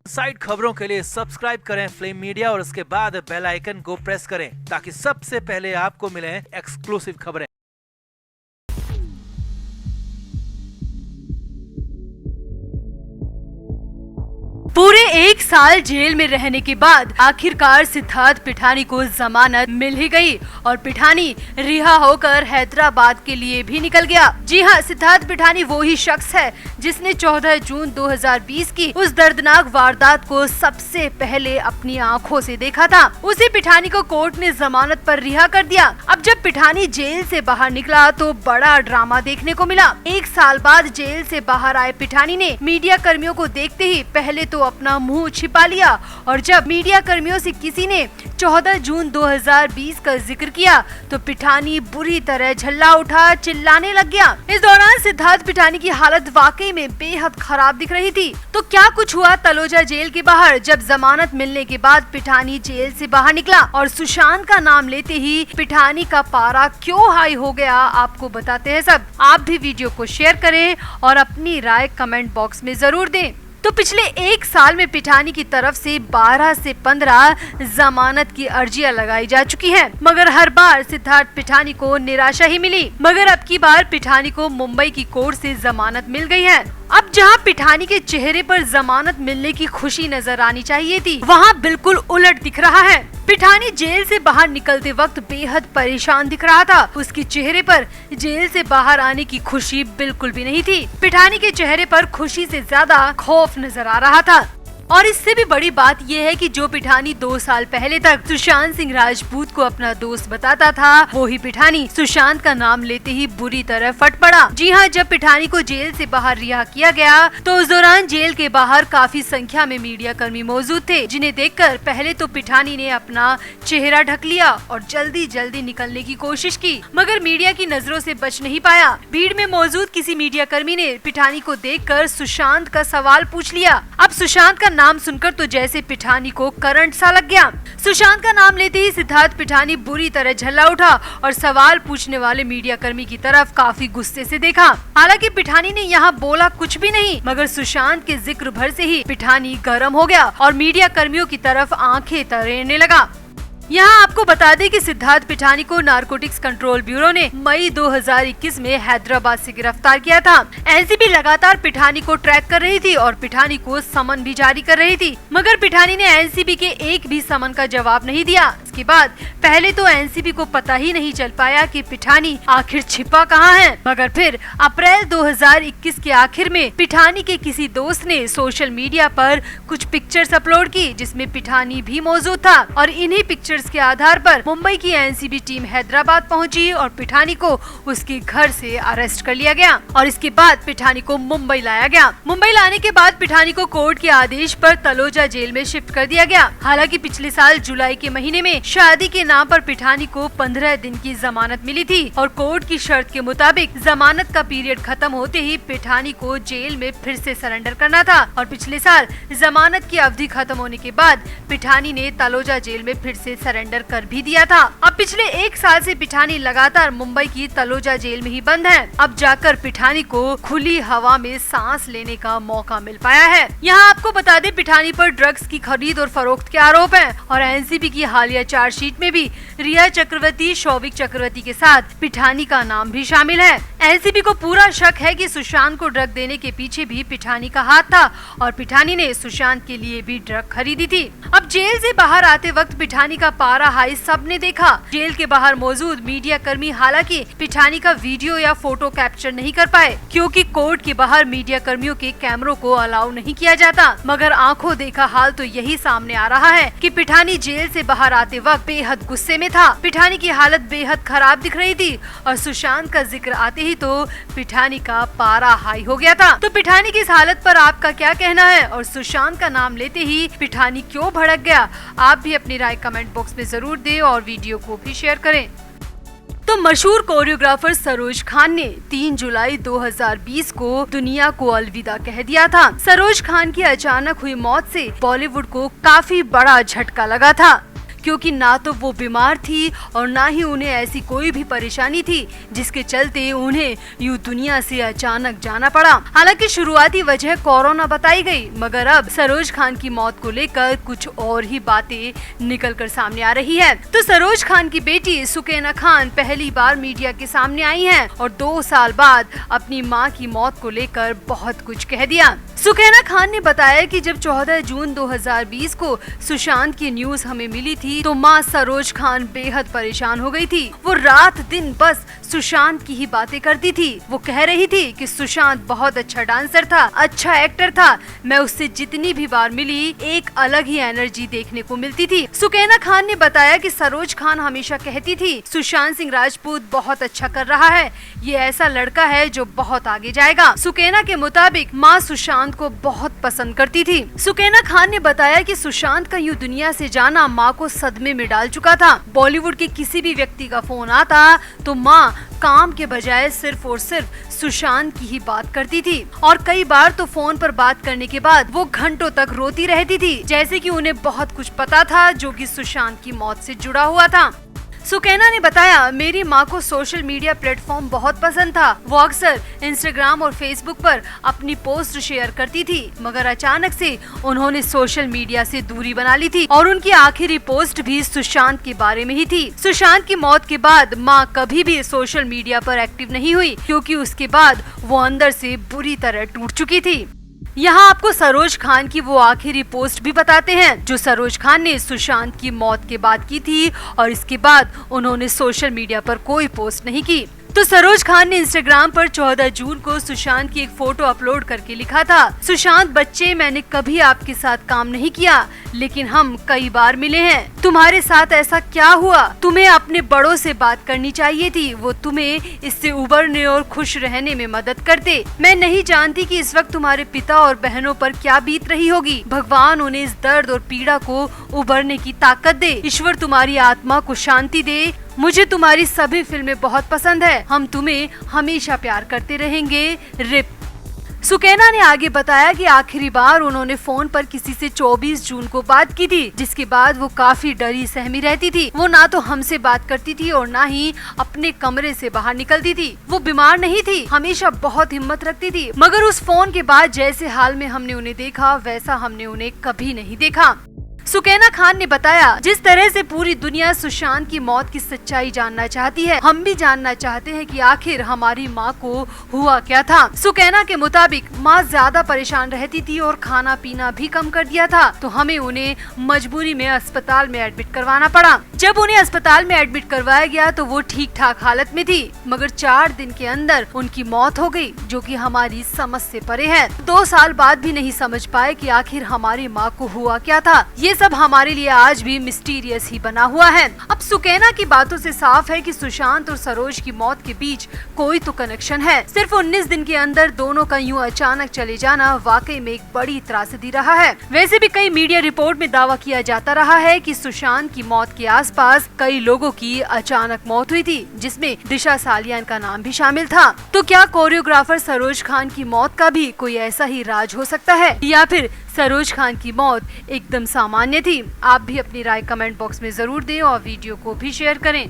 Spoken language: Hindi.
साइड खबरों के लिए सब्सक्राइब करें फ्लेम मीडिया और उसके बाद बेल आइकन को प्रेस करें ताकि सबसे पहले आपको मिले एक्सक्लूसिव खबरें। पूरे 1 साल जेल में रहने के बाद आखिरकार सिद्धार्थ पिठानी को जमानत मिल ही गई और पिठानी रिहा होकर हैदराबाद के लिए भी निकल गया। जी हां, सिद्धार्थ पिठानी वो ही शख्स है जिसने 14 जून 2020 की उस दर्दनाक वारदात को सबसे पहले अपनी आंखों से देखा था। उसी पिठानी को कोर्ट ने जमानत पर रिहा कर दिया। अब जब पिठानी जेल से बाहर निकला तो बड़ा ड्रामा देखने को मिला। 1 साल बाद जेल से बाहर आए पिठानी ने मीडिया कर्मियों को देखते ही पहले तो अपना मुंह छिपा लिया और जब मीडिया कर्मियों से किसी ने 14 जून 2020 का जिक्र किया तो पिठानी बुरी तरह झल्ला उठा, चिल्लाने लग गया। इस दौरान सिद्धार्थ पिठानी की हालत वाकई में बेहद खराब दिख रही थी। तो क्या कुछ हुआ तलोजा जेल के बाहर जब जमानत मिलने के बाद पिठानी जेल से बाहर निकला और सुशांत का नाम लेते ही पिठानी का पारा क्यों हाई हो गया, आपको बताते हैं सब। आप भी वीडियो को शेयर करें और अपनी राय कमेंट बॉक्स में जरूर दें। तो पिछले 1 साल में पिठानी की तरफ से 12 से 15 जमानत की अर्जियां लगाई जा चुकी हैं, मगर हर बार सिद्धार्थ पिठानी को निराशा ही मिली। मगर अब की बार पिठानी को मुंबई की कोर्ट से जमानत मिल गई है। अब जहां पिठानी के चेहरे पर जमानत मिलने की खुशी नजर आनी चाहिए थी, वहां बिल्कुल उलट दिख रहा है। पिठानी जेल से बाहर निकलते वक्त बेहद परेशान दिख रहा था। उसके चेहरे पर जेल से बाहर आने की खुशी बिल्कुल भी नहीं थी। पिठानी के चेहरे पर खुशी से ज्यादा खौफ नजर आ रहा था। और इससे भी बड़ी बात यह है कि जो पिठानी 2 साल पहले तक सुशांत सिंह राजपूत को अपना दोस्त बताता था, वो ही पिठानी सुशांत का नाम लेते ही बुरी तरह फट पड़ा। जी हाँ, जब पिठानी को जेल से बाहर रिहा किया गया तो उस दौरान जेल के बाहर काफी संख्या में मीडिया कर्मी मौजूद थे, जिन्हें देखकर पहले तो पिठानी ने अपना चेहरा ढक लिया और जल्दी जल्दी निकलने की कोशिश की, मगर मीडिया की नजरों से बच नहीं पाया। भीड़ में मौजूद किसी मीडिया कर्मी ने पिठानी को देखकर सुशांत का सवाल पूछ लिया। अब सुशांत का नाम सुनकर तो जैसे पिठानी को करंट सा लग गया। सुशांत का नाम लेते ही सिद्धार्थ पिठानी बुरी तरह झल्ला उठा और सवाल पूछने वाले मीडिया कर्मी की तरफ काफी गुस्से से देखा। हालांकि पिठानी ने यहाँ बोला कुछ भी नहीं, मगर सुशांत के जिक्र भर से ही पिठानी गर्म हो गया और मीडिया कर्मियों की तरफ आंखें तरेने लगा। यहाँ आपको बता दें कि सिद्धार्थ पिठानी को नारकोटिक्स कंट्रोल ब्यूरो ने मई 2021 में हैदराबाद से गिरफ्तार किया था। एनसीबी लगातार पिठानी को ट्रैक कर रही थी और पिठानी को समन भी जारी कर रही थी, मगर पिठानी ने एनसीबी के एक भी समन का जवाब नहीं दिया। इसके बाद पहले तो एनसीबी को पता ही नहीं चल पाया कि पिठानी आखिर छिपा कहाँ है, मगर फिर अप्रैल 2021 के आखिर में पिठानी के किसी दोस्त ने सोशल मीडिया पर कुछ पिक्चर्स अपलोड की जिसमें पिठानी भी मौजूद था और इन्हीं पिक्चर्स के आधार पर मुंबई की एनसीबी टीम हैदराबाद पहुंची और पिठानी को उसके घर से अरेस्ट कर लिया गया और इसके बाद पिठानी को मुंबई लाया गया। मुंबई लाने के बाद पिठानी को कोर्ट के आदेश पर तलोजा जेल में शिफ्ट कर दिया गया। हालांकि पिछले साल जुलाई के महीने में शादी के नाम पर पिठानी को 15 दिन की जमानत मिली थी और कोर्ट की शर्त के मुताबिक जमानत का पीरियड खत्म होते ही पिठानी को जेल में फिर से सरेंडर करना था और पिछले साल जमानत की अवधि खत्म होने के बाद पिठानी ने तलोजा जेल में फिर से सरेंडर कर भी दिया था। अब पिछले 1 साल से पिठानी लगातार मुंबई की तलोजा जेल में ही बंद है। अब जाकर पिठानी को खुली हवा में सांस लेने का मौका मिल पाया है। यहाँ आपको बता दें पिठानी पर ड्रग्स की खरीद और फरोख्त के आरोप हैं और एनसीबी की हालिया चार्जशीट में भी रिया चक्रवर्ती, शौविक चक्रवर्ती के साथ पिठानी का नाम भी शामिल है। एनसीबी को पूरा शक है कि सुशांत को ड्रग देने के पीछे भी पिठानी का हाथ था और पिठानी ने सुशांत के लिए भी ड्रग खरीदी थी। अब जेल से बाहर आते वक्त पिठानी का पारा हाई सबने देखा। जेल के बाहर मौजूद मीडिया कर्मी हालांकि पिठानी का वीडियो या फोटो कैप्चर नहीं कर पाए क्योंकि कोर्ट के बाहर मीडिया कर्मियों के कैमरों को अलाउ नहीं किया जाता, मगर आंखों देखा हाल तो यही सामने आ रहा है कि पिठानी जेल से बाहर आते वक्त बेहद गुस्से में था। पिठानी की हालत बेहद खराब दिख रही थी और सुशांत का जिक्र आते ही तो पिठानी का पारा हाई हो गया था। तो पिठानी की इस हालत पर आपका क्या कहना है और सुशांत का नाम लेते ही पिठानी क्यों भड़क गया? आप भी अपनी राय कमेंट बॉक्स में जरूर दें और वीडियो को भी शेयर करें। तो मशहूर कोरियोग्राफर सरोज खान ने 3 जुलाई 2020 को दुनिया को अलविदा कह दिया था। सरोज खान की अचानक हुई मौत से बॉलीवुड को काफी बड़ा झटका लगा था क्योंकि ना तो वो बीमार थी और ना ही उन्हें ऐसी कोई भी परेशानी थी जिसके चलते उन्हें यूं दुनिया से अचानक जाना पड़ा। हालांकि शुरुआती वजह कोरोना बताई गई, मगर अब सरोज खान की मौत को लेकर कुछ और ही बातें निकल कर सामने आ रही है। तो सरोज खान की बेटी सुकैना खान पहली बार मीडिया के सामने आई हैं और 2 साल बाद अपनी मां की मौत को लेकर बहुत कुछ कह दिया। सुकैना खान ने बताया कि जब 14 जून 2020 को सुशांत की न्यूज हमें मिली थी तो मां सरोज खान बेहद परेशान हो गई थी। वो रात दिन बस सुशांत की ही बातें करती थी। वो कह रही थी कि सुशांत बहुत अच्छा डांसर था, अच्छा एक्टर था। मैं उससे जितनी भी बार मिली एक अलग ही एनर्जी देखने को मिलती थी। सुकैना खान ने बताया कि सरोज खान हमेशा कहती थी सुशांत सिंह राजपूत बहुत अच्छा कर रहा है, ये ऐसा लड़का है जो बहुत आगे जाएगा। सुकैना के मुताबिक माँ सुशांत को बहुत पसंद करती थी। सुकैना खान ने बताया कि सुशांत का यूं दुनिया से जाना माँ को सदमे में डाल चुका था। बॉलीवुड के किसी भी व्यक्ति का फोन आता तो माँ काम के बजाय सिर्फ और सिर्फ सुशांत की ही बात करती थी और कई बार तो फोन पर बात करने के बाद वो घंटों तक रोती रहती थी, जैसे कि उन्हें बहुत कुछ पता था जो कि सुशांत की मौत से जुड़ा हुआ था। सुकैना ने बताया, मेरी माँ को सोशल मीडिया प्लेटफॉर्म बहुत पसंद था। वो अक्सर इंस्टाग्राम और फेसबुक पर अपनी पोस्ट शेयर करती थी, मगर अचानक से उन्होंने सोशल मीडिया से दूरी बना ली थी और उनकी आखिरी पोस्ट भी सुशांत के बारे में ही थी। सुशांत की मौत के बाद माँ कभी भी सोशल मीडिया पर एक्टिव नहीं हुई, क्योंकि उसके बाद वो अंदर से बुरी तरह टूट चुकी थी। यहाँ आपको सरोज खान की वो आखिरी पोस्ट भी बताते हैं जो सरोज खान ने सुशांत की मौत के बाद की थी और इसके बाद उन्होंने सोशल मीडिया पर कोई पोस्ट नहीं की। तो सरोज खान ने इंस्टाग्राम पर 14 जून को सुशांत की एक फोटो अपलोड करके लिखा था, सुशांत बच्चे, मैंने कभी आपके साथ काम नहीं किया, लेकिन हम कई बार मिले हैं। तुम्हारे साथ ऐसा क्या हुआ? तुम्हें अपने बड़ों से बात करनी चाहिए थी, वो तुम्हें इससे उबरने और खुश रहने में मदद करते। मैं नहीं जानती कि इस वक्त तुम्हारे पिता और बहनों पर क्या बीत रही होगी। भगवान उन्हें इस दर्द और पीड़ा को उबरने की ताकत दे। ईश्वर तुम्हारी आत्मा को शांति दे। मुझे तुम्हारी सभी फिल्में बहुत पसंद है। हम तुम्हें हमेशा प्यार करते रहेंगे। रिप। सुकैना ने आगे बताया कि आखिरी बार उन्होंने फोन पर किसी से 24 जून को बात की थी, जिसके बाद वो काफी डरी सहमी रहती थी। वो ना तो हमसे बात करती थी और ना ही अपने कमरे से बाहर निकलती थी। वो बीमार नहीं थी, हमेशा बहुत हिम्मत रखती थी, मगर उस फोन के बाद जैसे हाल में हमने उन्हें देखा वैसा हमने उन्हें कभी नहीं देखा। सुकैना खान ने बताया, जिस तरह से पूरी दुनिया सुशांत की मौत की सच्चाई जानना चाहती है, हम भी जानना चाहते हैं कि आखिर हमारी माँ को हुआ क्या था। सुकैना के मुताबिक माँ ज्यादा परेशान रहती थी और खाना पीना भी कम कर दिया था, तो हमें उन्हें मजबूरी में अस्पताल में एडमिट करवाना पड़ा। जब उन्हें अस्पताल में एडमिट करवाया गया तो वो ठीक ठाक हालत में थी, मगर 4 दिन के अंदर उनकी मौत हो गई, जो कि हमारी समझ से परे है। 2 साल बाद भी नहीं समझ पाए कि आखिर हमारी माँ को हुआ क्या था। ये सब हमारे लिए आज भी मिस्टीरियस ही बना हुआ है। अब सुकैना की बातों से साफ है कि सुशांत और सरोज की मौत के बीच कोई तो कनेक्शन है। सिर्फ 19 दिन के अंदर दोनों का यूं अचानक चले जाना वाकई में एक बड़ी त्रासदी रहा है। वैसे भी कई मीडिया रिपोर्ट में दावा किया जाता रहा है कि सुशांत की मौत के आसपास कई लोगों की अचानक मौत हुई थी, जिसमें दिशा सालियान का नाम भी शामिल था। तो क्या कोरियोग्राफर सरोज खान की मौत का भी कोई ऐसा ही राज हो सकता है, या फिर सरोज खान की मौत एकदम सामान्य थी? आप भी अपनी राय कमेंट बॉक्स में जरूर दें और वीडियो को भी शेयर करें।